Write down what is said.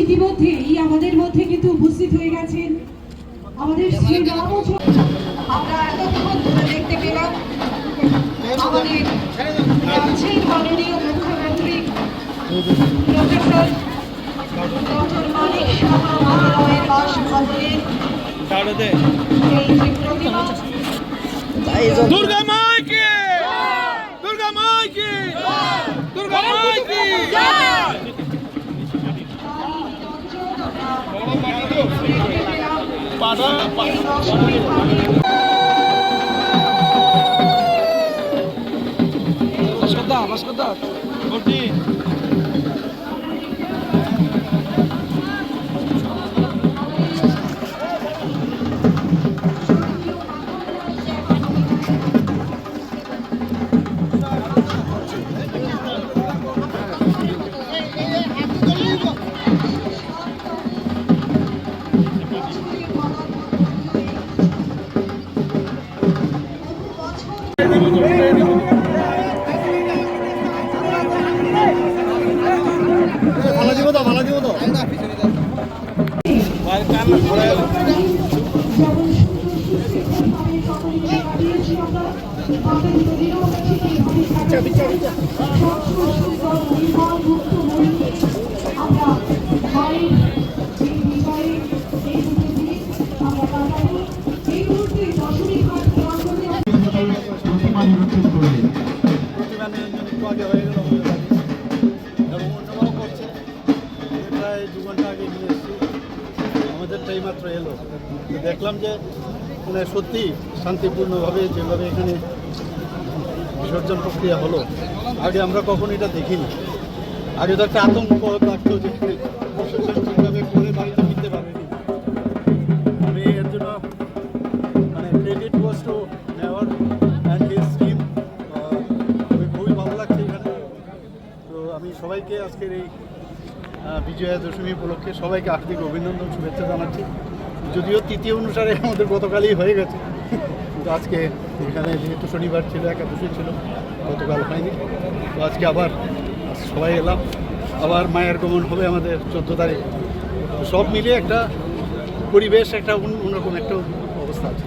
ইতিমধ্যেই আমাদের মধ্যে কিন্তু উপস্থিত হয়ে গেছেন আমাদের আমরা এতক্ষণ ধরে দেখতে পেলাম আমাদের রাজ্যের মাননীয় মুখ্যমন্ত্রী প্রফেসর ডক্টর মানিক সাহা মহোদয়ের বাসভবনের এই যে প্রতিমা দুর্গা মাইকে দুর্গা মাইকে দুর্গা মাইকে পাড়া ভাস্করদা ভর্তি দেখলাম যে মানে সত্যি শান্তিপূর্ণভাবে যেভাবে এখানে বিসর্জন প্রক্রিয়া হলো আগে আমরা কখনো এটা দেখিনি। আগে তো একটা আতঙ্ক থাকতো যে ঠিকভাবে করে বাড়িতে ফিরতে পারেনি। আমি এর জন্য মানে credit goes to mayor and his team. আমি খুবই ভালো লাগছে এখানে। তো আমি সবাইকে আজকের এই বিজয়া দশমী উপলক্ষে সবাইকে হার্দিক অভিনন্দন শুভেচ্ছা জানাচ্ছি। যদিও তৃতীয় অনুসারে আমাদের গতকালই হয়ে গেছে, কিন্তু আজকে এখানে যেহেতু শনিবার ছিল, একাদশী ছিল, গতকাল হয়নি। তো আজকে আবার সবাই এলাম, আবার মায়ের গমন হবে আমাদের 14 তারিখ। সব মিলিয়ে একটা পরিবেশ, একটা অন্যরকম একটা অবস্থা আছে।